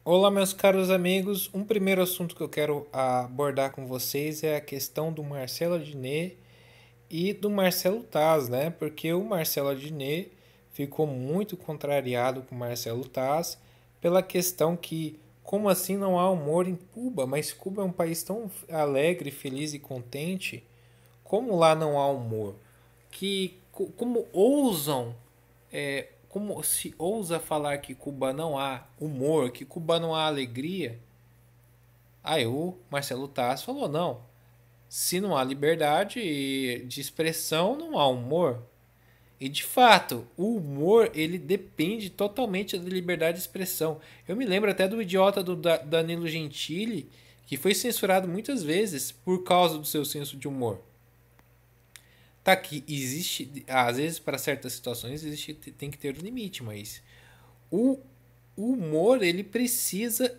Olá, meus caros amigos. Um primeiro assunto que eu quero abordar com vocês é a questão do Marcelo Adnet e do Marcelo Taz, né? Porque o Marcelo Adnet ficou muito contrariado com o Marcelo Taz pela questão que, como assim não há humor em Cuba? Mas Cuba é um país tão alegre, feliz e contente. Como lá não há humor? Como ousam como se ousa falar que Cuba não há humor, que Cuba não há alegria? Aí o Marcelo Taz falou: não, se não há liberdade de expressão, não há humor. E de fato, o humor ele depende totalmente da liberdade de expressão. Eu me lembro até do idiota do Danilo Gentili, que foi censurado muitas vezes por causa do seu senso de humor. Tá que existe, às vezes para certas situações existe, tem que ter um limite, mas o humor ele precisa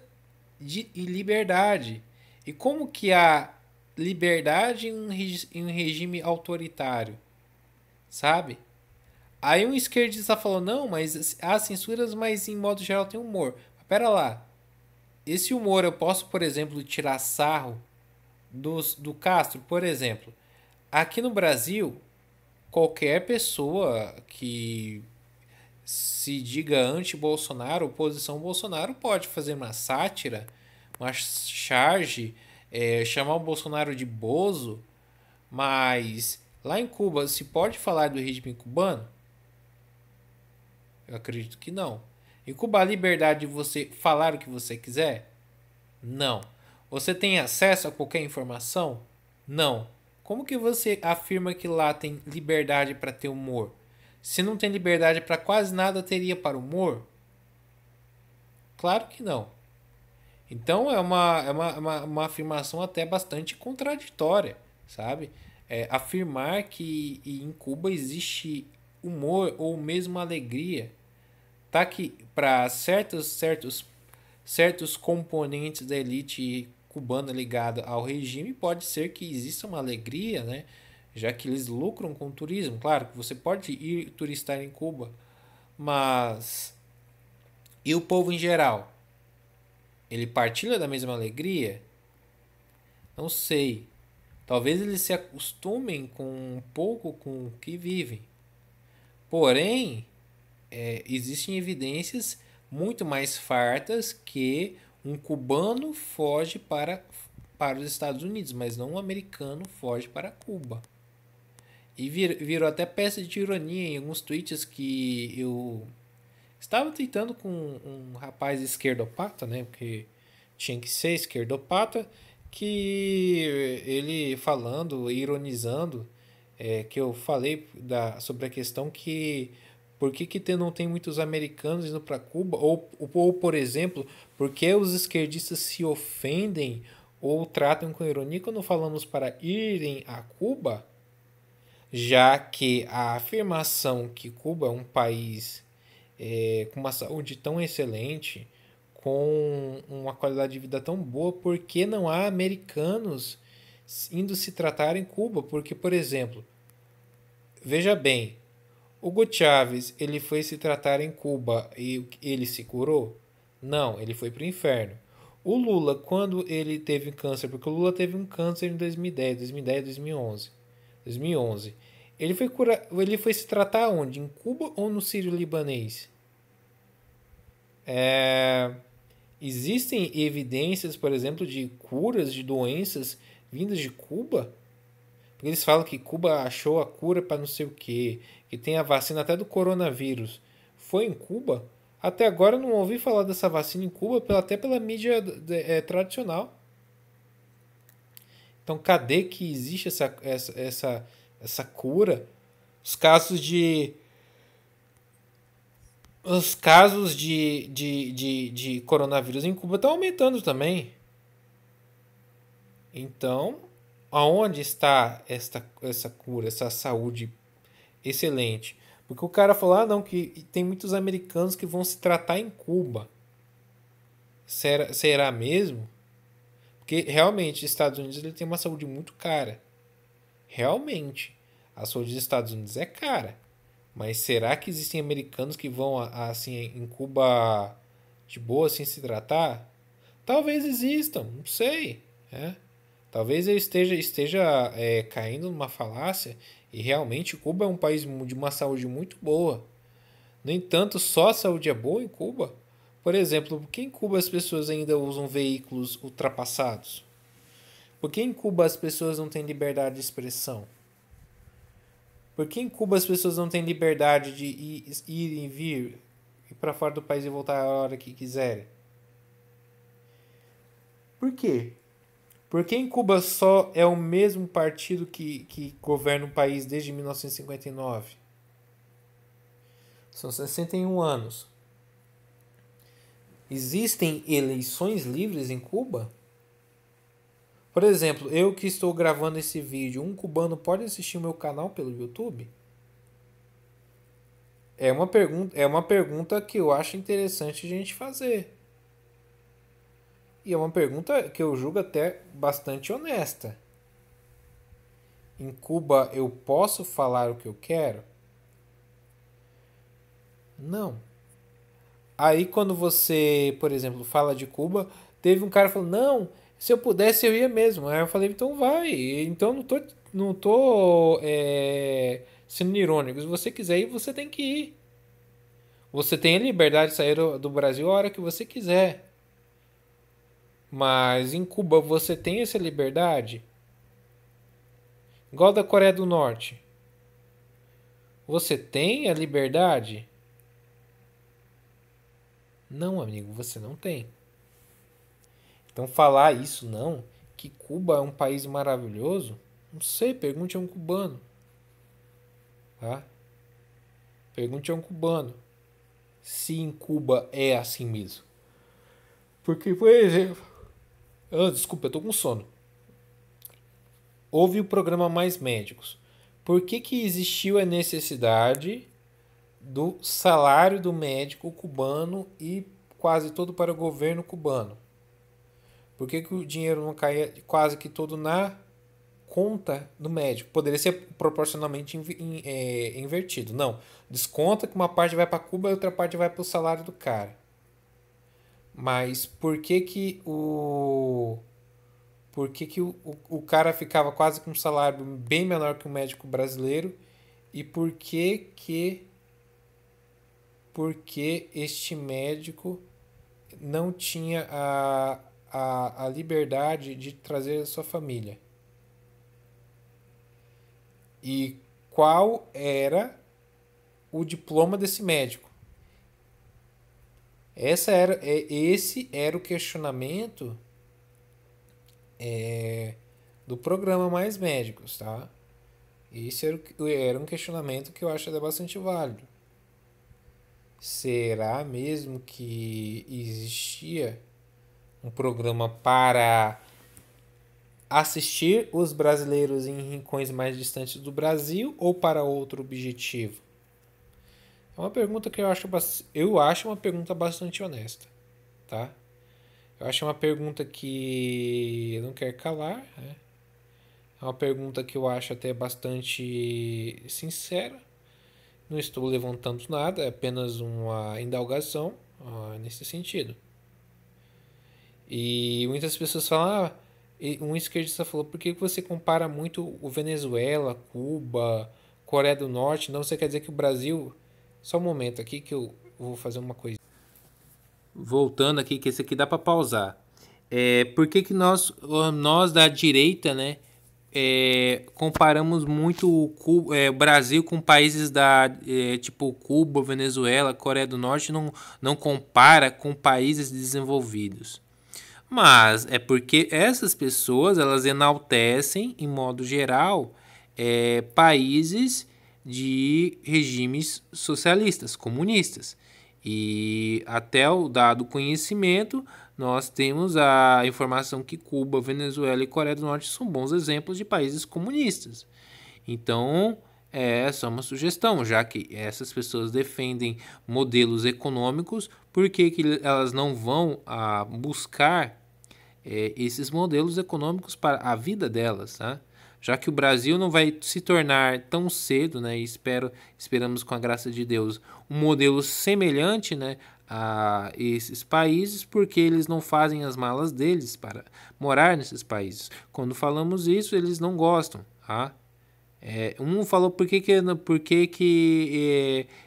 de liberdade. E como que há liberdade em um regime autoritário, sabe? Aí um esquerdista falou, não, mas há censuras, mas em modo geral tem humor. Pera lá, esse humor eu posso, por exemplo, tirar sarro do Castro, por exemplo. Aqui no Brasil, qualquer pessoa que se diga anti-Bolsonaro, oposição Bolsonaro, pode fazer uma sátira, uma charge, chamar o Bolsonaro de bozo, mas lá em Cuba se pode falar do regime cubano? Eu acredito que não. Em Cuba a liberdade de você falar o que você quiser? Não. Você tem acesso a qualquer informação? Não. Como que você afirma que lá tem liberdade para ter humor? Se não tem liberdade para quase nada, teria para humor? Claro que não. Então é uma afirmação até bastante contraditória, sabe? Afirmar que em Cuba existe humor ou mesmo alegria, tá que para certos componentes da elite cubana ligada ao regime pode ser que exista uma alegria, né? Já que eles lucram com o turismo. Claro que você pode ir turistar em Cuba, mas e o povo em geral? Ele partilha da mesma alegria? Não sei. Talvez eles se acostumem com um pouco com o que vivem. Porém, existem evidências muito mais fartas que um cubano foge para os Estados Unidos, mas não um americano foge para Cuba. E virou até peça de ironia em alguns tweets que eu estava tweetando com um rapaz esquerdopata, né? Porque tinha que ser esquerdopata, que ele falando, ironizando, que eu falei sobre a questão que por que não tem muitos americanos indo para Cuba? Ou, por exemplo, por que os esquerdistas se ofendem ou tratam com ironia quando falamos para irem a Cuba? Já que a afirmação que Cuba é um país com uma saúde tão excelente, com uma qualidade de vida tão boa, por que não há americanos indo se tratar em Cuba? Porque, por exemplo, veja bem, Hugo Chávez ele foi se tratar em Cuba e ele se curou? Não, ele foi para o inferno. O Lula, quando ele teve câncer, porque o Lula teve um câncer em 2010, 2011. 2011. Ele foi se tratar onde? Em Cuba ou no Sírio-Libanês? É, existem evidências, por exemplo, de curas de doenças vindas de Cuba? Porque eles falam que Cuba achou a cura para não sei o quê, que tem a vacina até do coronavírus. Foi em Cuba? Até agora eu não ouvi falar dessa vacina em Cuba, até pela mídia tradicional. Então, cadê que existe essa cura? Os casos de. Os casos de coronavírus em Cuba estão aumentando também. Então, aonde está essa cura, essa saúde excelente? Porque o cara falou, não, que tem muitos americanos que vão se tratar em Cuba. Será mesmo? Porque realmente os Estados Unidos ele tem uma saúde muito cara. Realmente, a saúde dos Estados Unidos é cara. Mas será que existem americanos que vão assim em Cuba de boa assim se tratar? Talvez existam, não sei. Né? Talvez eu esteja caindo numa falácia e realmente Cuba é um país de uma saúde muito boa. No entanto, só a saúde é boa em Cuba? Por exemplo, por que em Cuba as pessoas ainda usam veículos ultrapassados? Por que em Cuba as pessoas não têm liberdade de expressão? Por que em Cuba as pessoas não têm liberdade de ir e vir, ir para fora do país e voltar a hora que quiserem? Por quê? Porque em Cuba só é o mesmo partido que governa o país desde 1959. São 61 anos. Existem eleições livres em Cuba? Por exemplo, eu que estou gravando esse vídeo, um cubano pode assistir o meu canal pelo YouTube? É uma pergunta que eu acho interessante a gente fazer. E é uma pergunta que eu julgo até bastante honesta. Em Cuba eu posso falar o que eu quero? Não. Aí quando você, por exemplo, fala de Cuba, teve um cara falando, não, se eu pudesse eu ia mesmo. Aí eu falei, então vai. Então não tô sendo irônico. Se você quiser ir, você tem que ir. Você tem a liberdade de sair do Brasil a hora que você quiser. Mas em Cuba você tem essa liberdade? Igual da Coreia do Norte. Você tem a liberdade? Não, amigo, você não tem. Então falar isso não, que Cuba é um país maravilhoso, não sei, pergunte a um cubano, tá? Pergunte a um cubano se em Cuba é assim mesmo. Porque, por exemplo, desculpa, eu tô com sono. Houve o programa Mais Médicos. Por que existiu a necessidade do salário do médico cubano e quase todo para o governo cubano? Por que o dinheiro não caía quase que todo na conta do médico? Poderia ser proporcionalmente invertido. Não. Desconta que uma parte vai para Cuba e outra parte vai para o salário do cara. Mas por que que o cara ficava quase com um salário bem menor que o médico brasileiro? E por que este médico não tinha a liberdade de trazer a sua família? E qual era o diploma desse médico? Esse era o questionamento do programa Mais Médicos, tá? Esse era um questionamento que eu acho até bastante válido. Será mesmo que existia um programa para assistir os brasileiros em rincões mais distantes do Brasil ou para outro objetivo? É uma pergunta que eu acho uma pergunta bastante honesta, tá? Eu acho uma pergunta que eu não quero calar, né? É uma pergunta que eu acho até bastante sincera. Não estou levantando nada, é apenas uma indagação nesse sentido. E muitas pessoas falam, um esquerdista falou, por que você compara muito o Venezuela, Cuba, Coreia do Norte? Não, você quer dizer que o Brasil... Só um momento aqui que eu vou fazer uma coisa. Voltando aqui, que esse aqui dá para pausar. Por que nós da direita, né, comparamos muito o Brasil com países tipo Cuba, Venezuela, Coreia do Norte, não compara com países desenvolvidos? Mas é porque essas pessoas elas enaltecem, em modo geral, países de regimes socialistas, comunistas. E até o dado conhecimento, nós temos a informação que Cuba, Venezuela e Coreia do Norte são bons exemplos de países comunistas. Então, é só uma sugestão, já que essas pessoas defendem modelos econômicos, por que elas não vão buscar esses modelos econômicos para a vida delas, tá? Já que o Brasil não vai se tornar tão cedo, né, e esperamos com a graça de Deus, um modelo semelhante, né, a esses países porque eles não fazem as malas deles para morar nesses países. Quando falamos isso, eles não gostam, tá? Um falou por que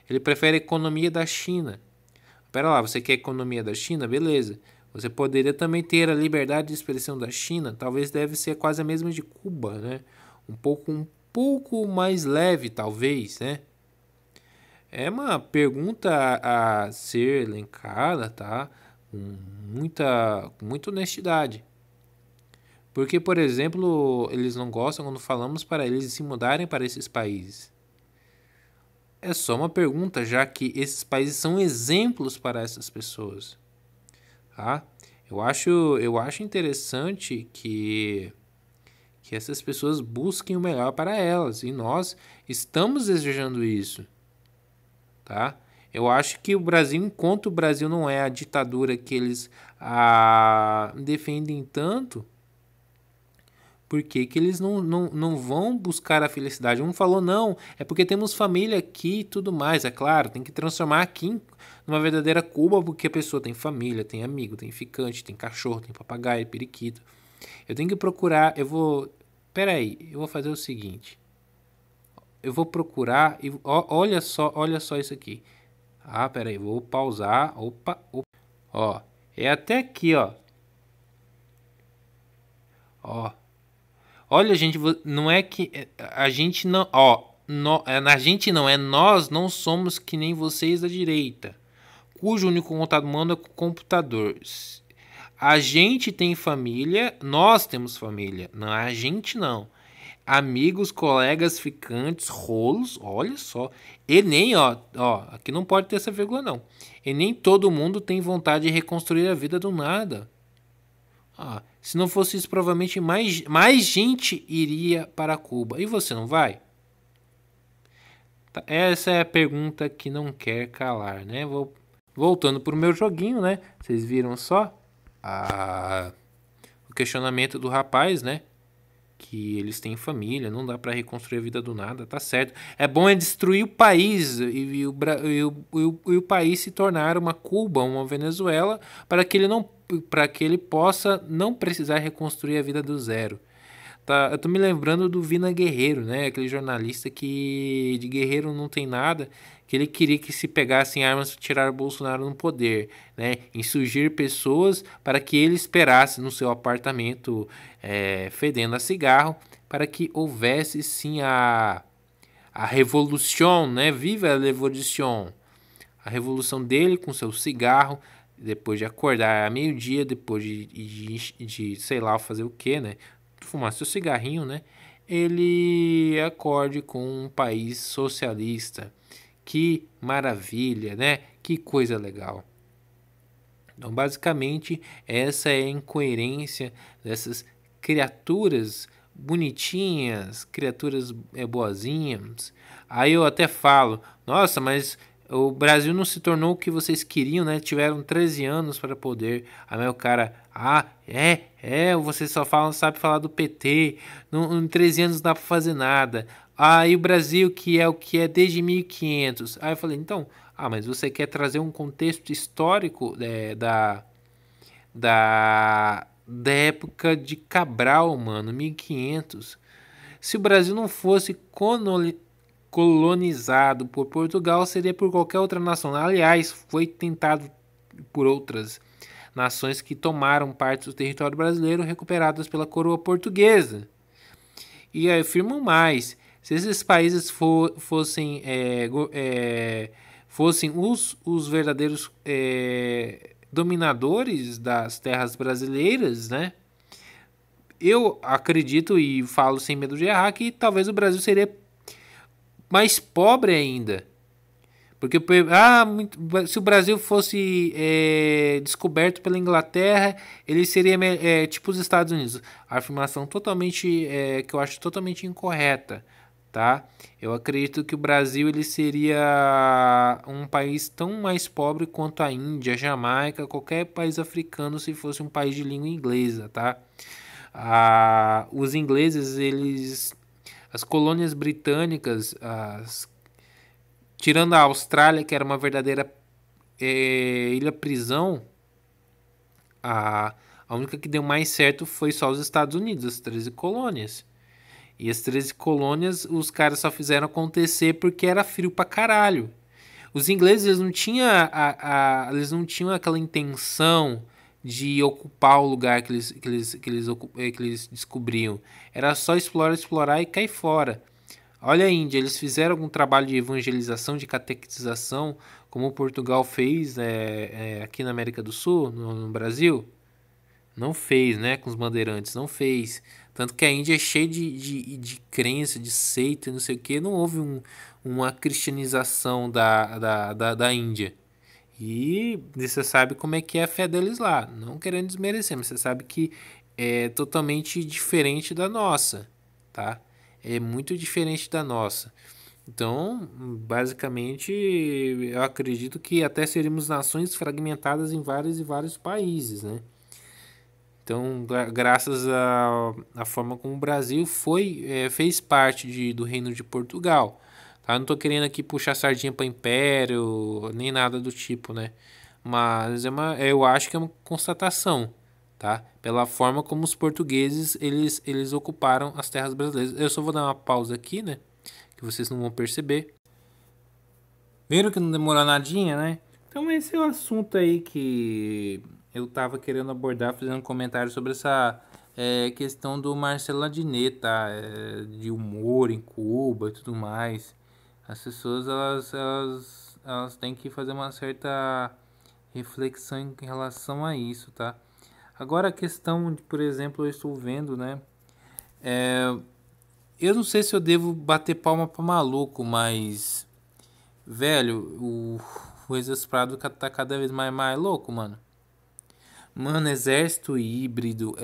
ele prefere a economia da China. Pera lá, você quer a economia da China? Beleza. Você poderia também ter a liberdade de expressão da China. Talvez deve ser quase a mesma de Cuba, né? Um pouco mais leve, talvez, né? É uma pergunta a ser elencada, tá? Com muita honestidade. Porque, por exemplo, eles não gostam quando falamos para eles se mudarem para esses países. É só uma pergunta, já que esses países são exemplos para essas pessoas, tá? Eu acho interessante que essas pessoas busquem o melhor para elas e nós estamos desejando isso, tá? Eu acho que o Brasil, enquanto o Brasil não é a ditadura que eles defendem tanto, por que que eles não vão buscar a felicidade? Um falou, não, é porque temos família aqui e tudo mais. É claro, tem que transformar aqui numa verdadeira Cuba, porque a pessoa tem família, tem amigo, tem ficante, tem cachorro, tem papagaio, periquito. Eu tenho que procurar, Pera aí, eu vou fazer o seguinte. Eu vou procurar e olha só isso aqui. Pera aí, vou pausar. Opa, opa. Ó, é até aqui, ó. Ó. Olha, gente, não é que a gente não, ó, a gente não é nós não somos que nem vocês da direita, cujo único contato humano é com o computador. A gente tem família, nós temos família, não a gente não. Amigos, colegas, ficantes, rolos, olha só. E nem, aqui não pode ter essa vírgula não. E nem todo mundo tem vontade de reconstruir a vida do nada. Se não fosse isso, provavelmente mais gente iria para Cuba. E você não vai? Essa é a pergunta que não quer calar, né? Voltando para o meu joguinho, né? Vocês viram só o questionamento do rapaz, né? Que eles têm família, não dá para reconstruir a vida do nada, tá certo. É bom destruir o país e o país se tornar uma Cuba, uma Venezuela, para que ele possa não precisar reconstruir a vida do zero. Tá, eu tô me lembrando do Vina Guerreiro, né? Aquele jornalista que de guerreiro não tem nada, que ele queria que se pegassem armas para tirar o Bolsonaro no poder, né? Insurgir pessoas para que ele esperasse no seu apartamento fedendo a cigarro, para que houvesse sim a revolução, né? Viva a revolução! A revolução dele com seu cigarro, depois de acordar a meio-dia, depois de sei lá fazer o que, né? Fumar seu cigarrinho, né? Ele acorde com um país socialista. Que maravilha, né? Que coisa legal. Então, basicamente, essa é a incoerência dessas criaturas bonitinhas, criaturas boazinhas. Aí eu até falo, nossa, mas o Brasil não se tornou o que vocês queriam, né? Tiveram 13 anos para poder. Aí o cara, você só sabe falar do PT, em 13 anos não dá para fazer nada. E o Brasil que é o que é desde 1500. Aí eu falei, então, mas você quer trazer um contexto histórico da época de Cabral, mano, 1500. Se o Brasil não fosse colonizado por Portugal, seria por qualquer outra nação. Aliás, foi tentado por outras nações que tomaram parte do território brasileiro recuperadas pela coroa portuguesa. E afirmam mais, se esses países fossem os verdadeiros dominadores das terras brasileiras, né? Eu acredito e falo sem medo de errar que talvez o Brasil seria mais pobre ainda. Porque se o Brasil fosse descoberto pela Inglaterra, ele seria tipo os Estados Unidos. A afirmação totalmente que eu acho totalmente incorreta, tá? Eu acredito que o Brasil ele seria um país tão mais pobre quanto a Índia, Jamaica, qualquer país africano se fosse um país de língua inglesa, tá? Os ingleses, as colônias britânicas, tirando a Austrália, que era uma verdadeira Ilha Prisão, a, a única que deu mais certo foi só os Estados Unidos, as 13 colônias. E as 13 colônias, os caras só fizeram acontecer porque era frio pra caralho. Os ingleses, eles não tinham aquela intenção de ocupar o lugar que eles descobriam. Era só explorar, explorar e cair fora. Olha a Índia, eles fizeram algum trabalho de evangelização, de catequização, como Portugal fez aqui na América do Sul, no Brasil? Não fez, né? Com os bandeirantes, não fez. Tanto que a Índia é cheia de crença, de seita, não sei o que. Não houve uma cristianização da Índia. E você sabe como é que é a fé deles lá. Não querendo desmerecer, mas você sabe que é totalmente diferente da nossa, tá? É muito diferente da nossa. Então, basicamente, eu acredito que até seríamos nações fragmentadas em vários e vários países, né? Então, graças à forma como o Brasil fez parte do Reino de Portugal. Tá? Não estou querendo aqui puxar sardinha para império, nem nada do tipo, né? Mas eu acho que é uma constatação, tá? Pela forma como os portugueses eles ocuparam as terras brasileiras. Eu só vou dar uma pausa aqui, né? Que vocês não vão perceber. Viram que não demorou nadinha, né? Então esse é o assunto aí que eu tava querendo abordar, fazendo um comentário sobre essa questão do Marcelo Adnet, tá? De humor em Cuba e tudo mais. As pessoas, elas têm que fazer uma certa reflexão em relação a isso, tá? Agora a questão de, por exemplo, eu estou vendo, né? Eu não sei se eu devo bater palma pra maluco, mas... Velho, o Exasperado tá cada vez mais louco, mano. Mano, exército híbrido.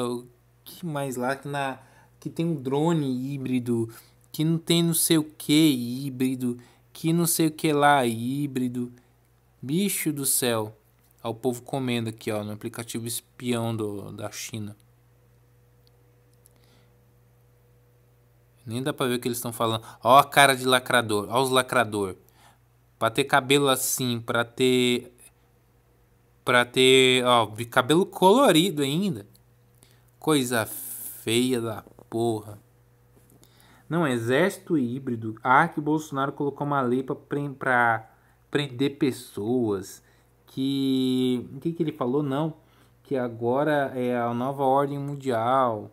O que mais lá que tem um drone híbrido. Que não tem não sei o que híbrido. Que não sei o que lá híbrido. Bicho do céu. Ó, o povo comendo aqui, ó, no aplicativo espião da China. Nem dá pra ver o que eles estão falando. Ó a cara de lacrador. Ó os lacrador. Pra ter cabelo assim, ó, cabelo colorido ainda. Coisa feia da porra. Não, exército híbrido. Ah, que o Bolsonaro colocou uma lei pra prender pessoas. O que ele falou? Não. Que agora é a nova ordem mundial.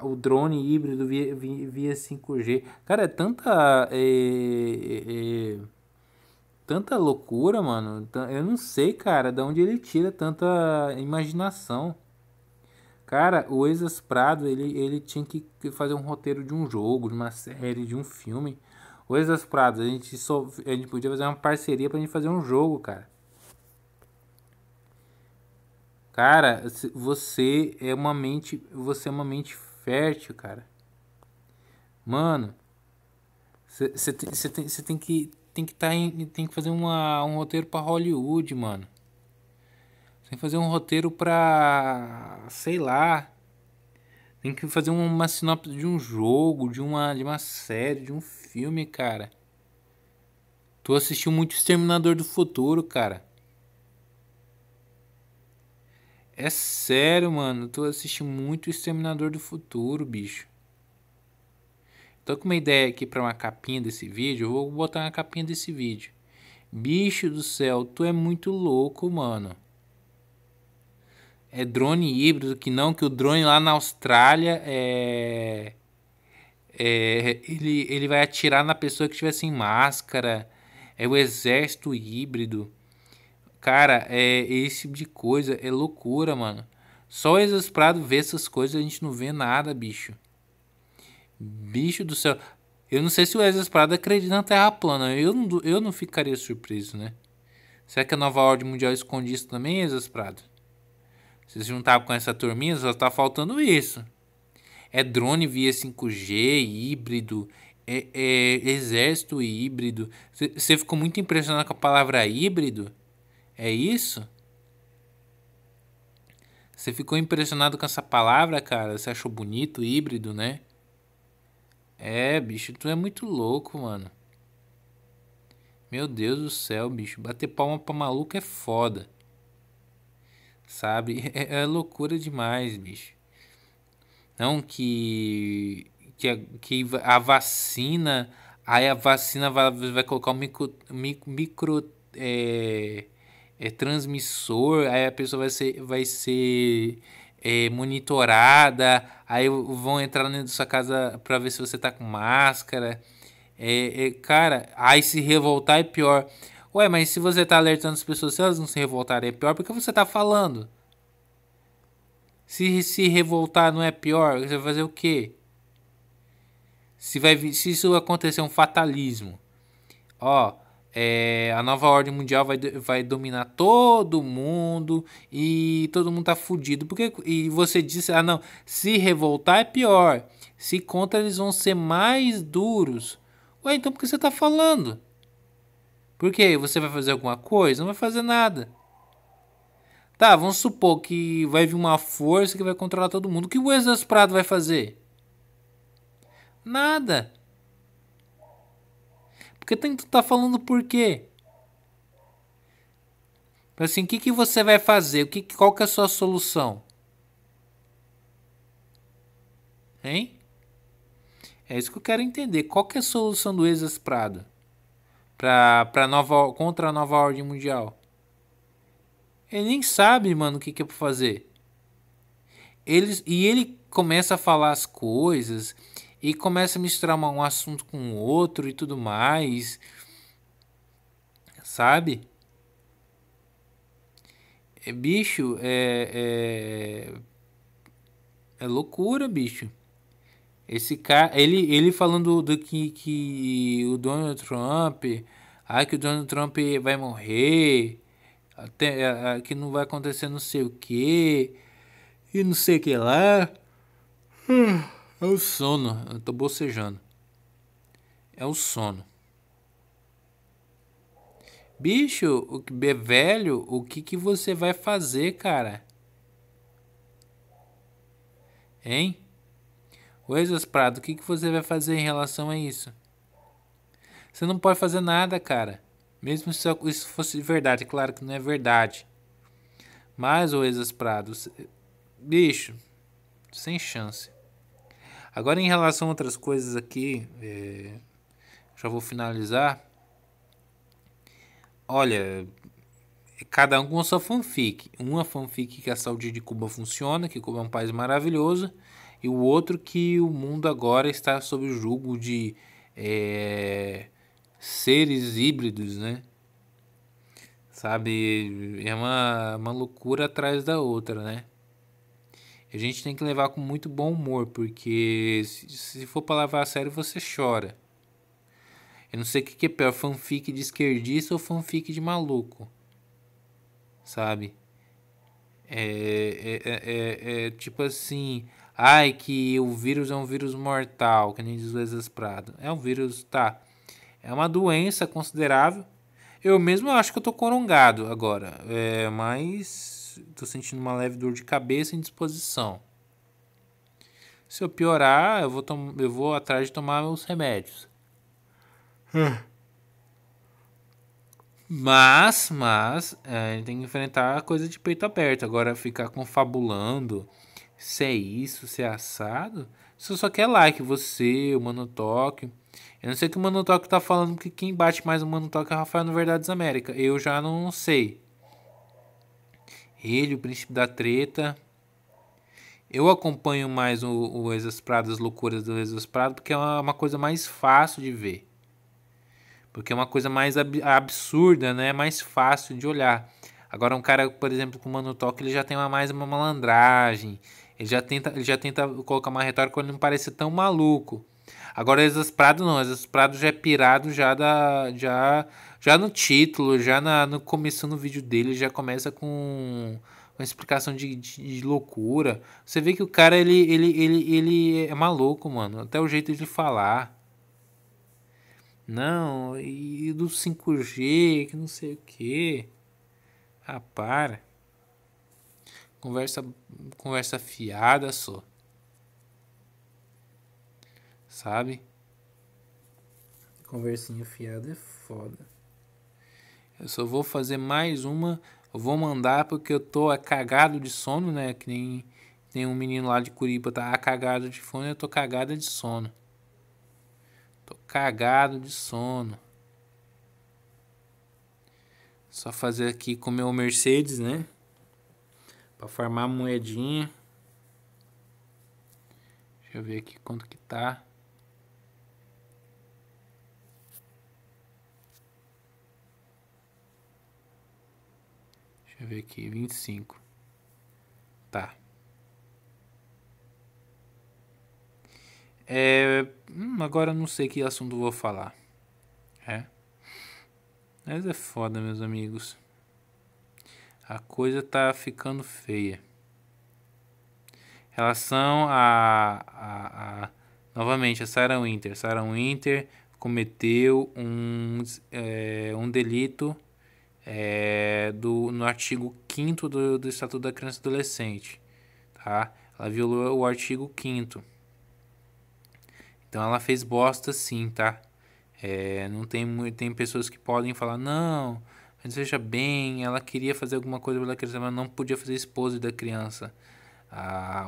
O drone híbrido via 5G. Cara, é tanta loucura, mano. Eu não sei, cara, de onde ele tira tanta imaginação. Cara, o Exas Prado, ele tinha que fazer um roteiro de um jogo, de uma série, de um filme. O Exas Prado, a gente podia fazer uma parceria pra gente fazer um jogo, cara. Cara, você é uma mente fértil, cara. Mano, você tem que fazer um roteiro pra Hollywood, mano. Você tem que fazer um roteiro pra, sei lá, tem que fazer uma sinopse de um jogo, de uma série, de um filme, cara. Tu assistiu muito Exterminador do Futuro, cara. É sério, mano. Tu assistiu muito Exterminador do Futuro, bicho. Tô com uma ideia aqui pra uma capinha desse vídeo. Eu vou botar uma capinha desse vídeo. Bicho do céu, tu é muito louco, mano. É drone híbrido, que o drone lá na Austrália ele vai atirar na pessoa que estiver sem máscara. É o exército híbrido. Cara, esse tipo de coisa é loucura, mano. Só o Exasperado vê essas coisas, a gente não vê nada, bicho. Bicho do céu. Eu não sei se o Exasperado acredita na Terra plana. Eu não ficaria surpreso, né? Será que a nova ordem mundial esconde isso também, Exasperado? Se você juntar com essa turminha, só tá faltando isso. É drone via 5G, híbrido, exército híbrido. Você ficou muito impressionado com a palavra híbrido? É isso? Você ficou impressionado com essa palavra, cara? Você achou bonito, híbrido, né? Bicho, tu é muito louco, mano. Meu Deus do céu, bicho. Bater palma pra maluco é foda. Sabe? É loucura demais, bicho. Não que a vacina. Aí a vacina vai colocar um micro transmissor. Aí a pessoa vai ser monitorada. Aí vão entrar dentro da sua casa pra ver se você tá com máscara. Cara, aí se revoltar é pior. Ué, mas se você tá alertando as pessoas, se elas não se revoltarem, é pior porque você tá falando. Se revoltar não é pior, você vai fazer o quê? Se isso acontecer um fatalismo, ó, a nova ordem mundial vai dominar todo mundo e todo mundo tá fudido. E você disse, ah não, se revoltar é pior. Se contra eles vão ser mais duros. Ué, então por que você tá falando? Por quê? Você vai fazer alguma coisa? Não vai fazer nada. Tá, vamos supor que vai vir uma força que vai controlar todo mundo. O que o Exército Prado vai fazer? Nada. Porque tu tá falando por quê? Assim, o que você vai fazer? Qual que é a sua solução? Hein? É isso que eu quero entender. Qual que é a solução do Exas Prado contra a nova ordem mundial? Ele nem sabe, mano, o que é pra fazer. Ele começa a falar as coisas e começa a misturar um assunto com o outro e tudo mais, sabe? Bicho, é loucura, bicho. Esse cara, ele falando do que o Donald Trump, que o Donald Trump vai morrer, até que não vai acontecer não sei o que, e não sei o que lá. É o sono, eu tô bocejando. É o sono. Bicho, o que é velho, o que você vai fazer, cara? Hein? Coisas Prado, o que você vai fazer em relação a isso? Você não pode fazer nada, cara. Mesmo se isso fosse verdade, claro que não é verdade. Mas, o Exas Prado, bicho, sem chance. Agora, em relação a outras coisas aqui, já vou finalizar. Olha, cada um com a sua fanfic. Uma fanfic que a saúde de Cuba funciona, que Cuba é um país maravilhoso. E o outro que o mundo agora está sob o jugo de seres híbridos, né? Sabe? É uma loucura atrás da outra, né? A gente tem que levar com muito bom humor, porque se for pra levar a sério, você chora. Eu não sei o que é pior, fanfic de esquerdista ou fanfic de maluco, sabe? É tipo assim, ai que o vírus é um vírus mortal, que nem diz o Exas Prado. É um vírus, tá. É uma doença considerável. Eu mesmo acho que eu tô corongado agora, mas tô sentindo uma leve dor de cabeça e indisposição. Se eu piorar, eu vou atrás de tomar meus remédios. A gente tem que enfrentar a coisa de peito aberto. Agora ficar confabulando se é isso, se é assado. Você só quer like, você, o Mano Tóquio. Eu não sei o que o Mano Tóquio tá falando, porque quem bate mais o Mano Tóquio é o Rafael no Verdades América. Eu já não sei. Ele, o príncipe da treta. Eu acompanho mais o Exas Prado, as loucuras do Exas Prado, porque é uma coisa mais fácil de ver. Porque é uma coisa mais absurda, né? Mais fácil de olhar. Agora um cara, por exemplo, com o Mano Talk, ele já tem mais uma malandragem. Ele já tenta colocar uma retórica quando não parecer tão maluco. Agora Exas Prado não, Exas Prado já é pirado já no título, no começo no vídeo dele, já começa com uma explicação de loucura. Você vê que o cara ele é maluco, mano, até o jeito de falar. Não, e do 5G, que não sei o que. Ah, para. Conversa, conversa fiada só. Sabe? Conversinha fiada é foda. Eu só vou fazer mais uma. Eu vou mandar porque eu tô cagado de sono, né? Que nem tem um menino lá de Curitiba tá cagado de fome, eu tô cagada de sono. Tô cagado de sono. Só fazer aqui com o meu Mercedes, né? Pra farmar moedinha. Deixa eu ver aqui quanto que tá. Deixa eu ver aqui, 25. Tá. Agora eu não sei que assunto eu vou falar. É. Mas é foda, meus amigos. A coisa tá ficando feia. Em relação novamente, a Sarah Winter. Sarah Winter cometeu um delito no artigo 5º do Estatuto da Criança e do Adolescente. Tá? Ela violou o artigo 5º. Então ela fez bosta sim, tá? Não tem pessoas que podem falar, não, mas veja bem, ela queria fazer alguma coisa pela criança, mas não podia fazer esposa da criança.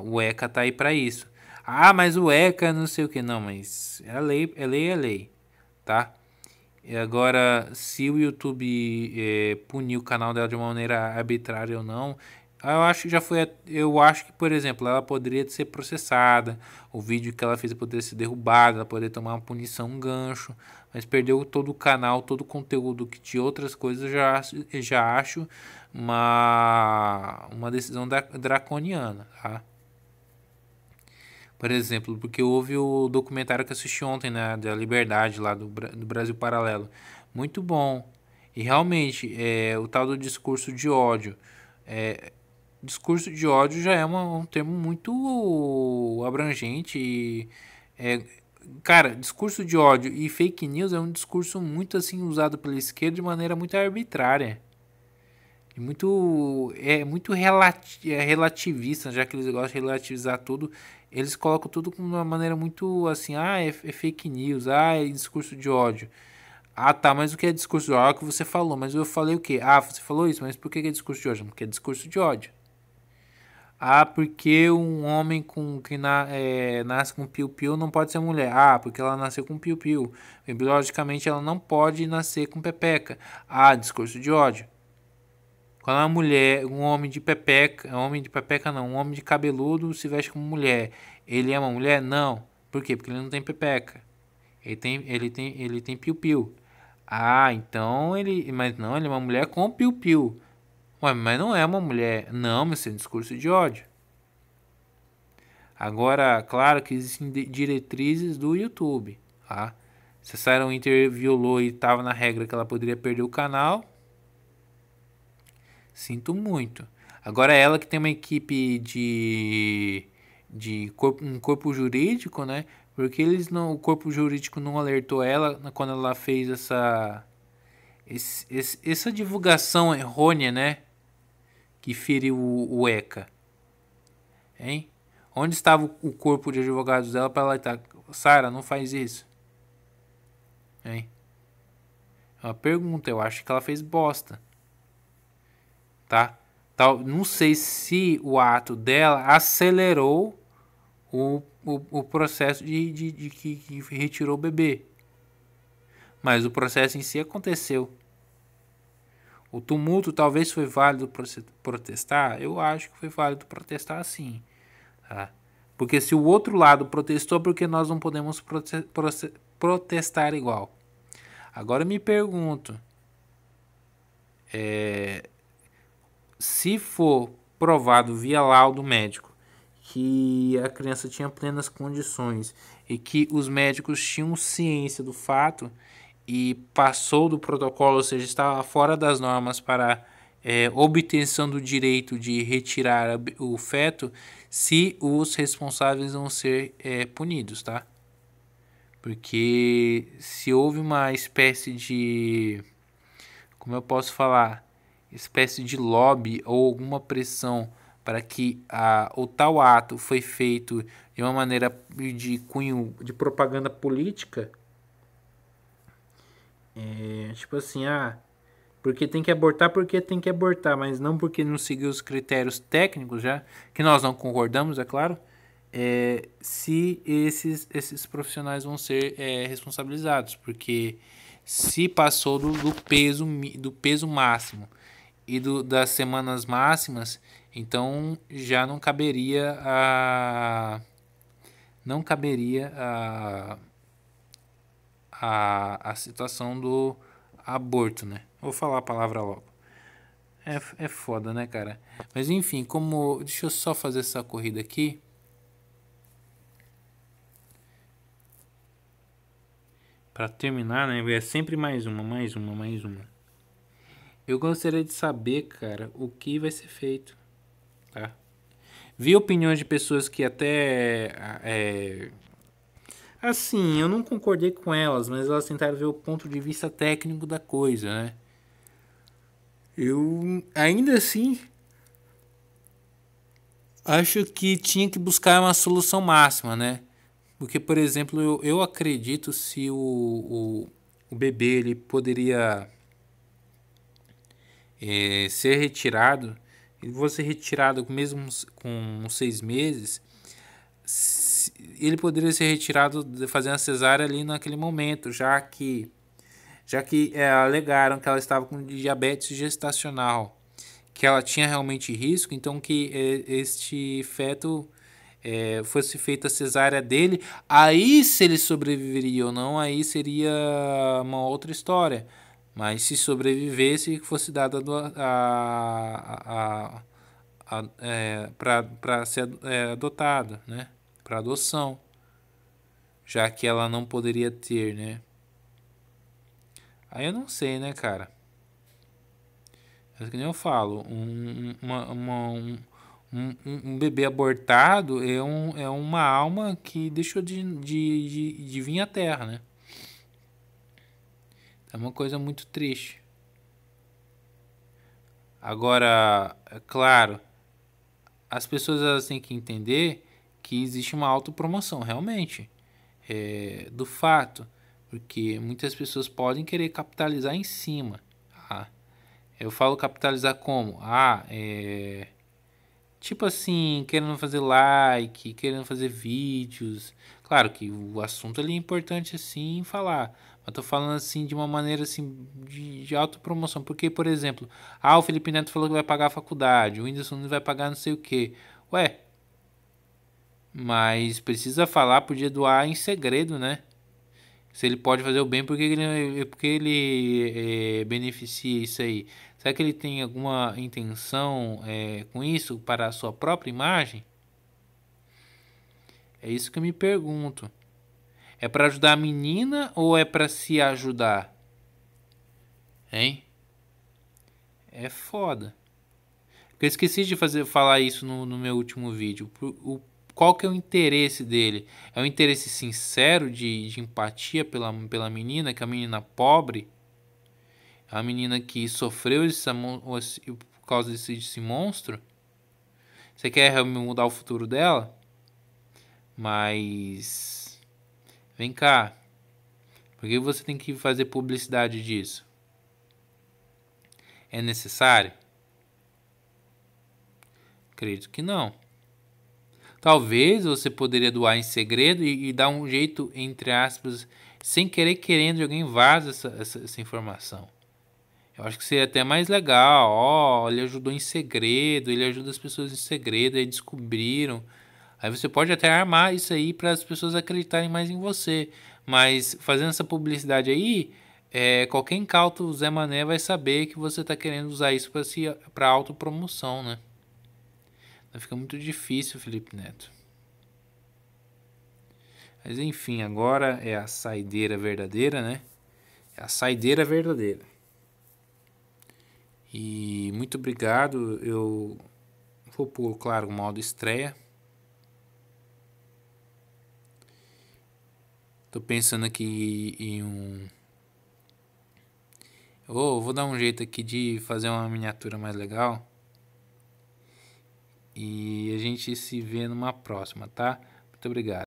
O ECA tá aí pra isso. Ah, mas o ECA não sei o que. Não, mas é lei, é lei, é lei, tá? E agora, se o YouTube punir o canal dela de uma maneira arbitrária ou não, eu acho que já foi. Eu acho que, por exemplo, ela poderia ser processada, o vídeo que ela fez poderia ser derrubado, ela poderia tomar uma punição, um gancho, mas perdeu todo o canal, todo o conteúdo que de outras coisas, eu já acho uma decisão draconiana, tá? Por exemplo, porque houve o documentário que eu assisti ontem, né, da Liberdade, lá do Brasil Paralelo. Muito bom. E realmente, o tal do discurso de ódio. Discurso de ódio já é um termo muito abrangente. É, cara, discurso de ódio e fake news é um discurso muito assim usado pela esquerda de maneira muito arbitrária. É muito relativista, já que eles gostam de relativizar tudo. Eles colocam tudo de uma maneira muito assim, é fake news, é discurso de ódio. Ah, tá, mas o que é discurso de ódio? É o que você falou, mas eu falei o quê? Ah, você falou isso, mas por que é discurso de ódio? Porque é discurso de ódio. Ah, porque um homem nasce com piu-piu não pode ser mulher. Ah, porque ela nasceu com piu-piu. Biologicamente ela não pode nascer com pepeca. Ah, discurso de ódio. Quando uma mulher, um homem de cabeludo se veste como mulher, ele é uma mulher? Não. Por quê? Porque ele não tem pepeca. Ele tem piu-piu. Ah, então mas não, ele é uma mulher com piu-piu. Ué, mas não é uma mulher. Não, mas isso é um discurso de ódio. Agora, claro que existem diretrizes do YouTube, tá? Se a Sarah Winter violou e estava na regra que ela poderia perder o canal, sinto muito. Agora ela que tem uma equipe um corpo jurídico, né? Porque o corpo jurídico não alertou ela quando ela fez essa divulgação errônea, né? Que feriu o ECA, hein? Onde estava o corpo de advogados dela para ela estar? Sara, não faz isso, hein? É uma pergunta, eu acho que ela fez bosta, tá? Não sei se o ato dela acelerou o processo de que retirou o bebê. Mas o processo em si aconteceu. O tumulto talvez foi válido protestar? Eu acho que foi válido protestar sim. Tá? Porque se o outro lado protestou, por que nós não podemos protestar igual? Agora eu me pergunto, se for provado via laudo médico que a criança tinha plenas condições e que os médicos tinham ciência do fato e passou do protocolo, ou seja, estava fora das normas para obtenção do direito de retirar o feto, se os responsáveis vão ser punidos, tá? Porque se houve uma espécie de, como eu posso falar, espécie de lobby ou alguma pressão para que o tal ato foi feito de uma maneira de cunho de propaganda política, tipo assim, Porque tem que abortar, mas não porque não seguiu os critérios técnicos já, que nós não concordamos, é claro, se esses profissionais vão ser responsabilizados, porque se passou do peso máximo e das semanas máximas, então já não caberia a situação do aborto, né? Vou falar a palavra logo. É foda, né, cara? Mas enfim, deixa eu só fazer essa corrida aqui. Pra terminar, né? É sempre mais uma. Eu gostaria de saber, cara, o que vai ser feito, tá? Vi opiniões de pessoas que até assim, eu não concordei com elas, mas elas tentaram ver o ponto de vista técnico da coisa, né? Eu ainda assim acho que tinha que buscar uma solução máxima, né? Porque, por exemplo, eu acredito se o bebê ele poderia ser retirado, e vou ser retirado mesmo com 6 meses, ele poderia ser retirado fazendo a cesárea ali naquele momento, já que alegaram que ela estava com diabetes gestacional, que ela tinha realmente risco, então que este feto fosse feita a cesárea dele, aí se ele sobreviveria ou não, aí seria uma outra história. Mas se sobrevivesse, fosse dada para ser adotado, né? Para adoção, já que ela não poderia ter, né? Aí eu não sei, né, cara? É que nem eu falo, um bebê abortado é uma alma que deixou de vir à Terra, né? É uma coisa muito triste. Agora, é claro, as pessoas elas têm que entender que existe uma autopromoção, realmente, do fato, porque muitas pessoas podem querer capitalizar em cima. Tá? Eu falo capitalizar como? Tipo assim, querendo fazer like, querendo fazer vídeos. Claro que o assunto ali é importante assim falar. Mas tô falando assim de uma maneira assim de autopromoção. Porque, por exemplo, o Felipe Neto falou que vai pagar a faculdade, o Whindersson não vai pagar não sei o quê. Ué, mas precisa falar, podia doar em segredo, né? Se ele pode fazer o bem, por que ele beneficia isso aí? Será que ele tem alguma intenção com isso para a sua própria imagem? É isso que eu me pergunto. É para ajudar a menina ou é para se ajudar? Hein? É foda. Eu esqueci de falar isso no meu último vídeo. Qual que é o interesse dele? É um interesse sincero de empatia pela menina, que é a menina pobre? A menina que sofreu por causa desse monstro. Você quer mudar o futuro dela? Mas vem cá. Por que você tem que fazer publicidade disso? É necessário? Acredito que não. Talvez você poderia doar em segredo e dar um jeito, entre aspas, sem querer querendo, de alguém vaza essa informação. Eu acho que seria até mais legal. Ele ajudou em segredo, ele ajuda as pessoas em segredo, aí descobriram. Aí você pode até armar isso aí para as pessoas acreditarem mais em você. Mas fazendo essa publicidade aí, qualquer incauto Zé Mané vai saber que você está querendo usar isso para autopromoção, né? Então fica muito difícil, Felipe Neto. Mas enfim, agora é a saideira verdadeira, né? É a saideira verdadeira. E muito obrigado. Eu vou pôr, claro, o modo estreia. Tô pensando aqui em vou dar um jeito aqui de fazer uma miniatura mais legal. E a gente se vê numa próxima, tá? Muito obrigado.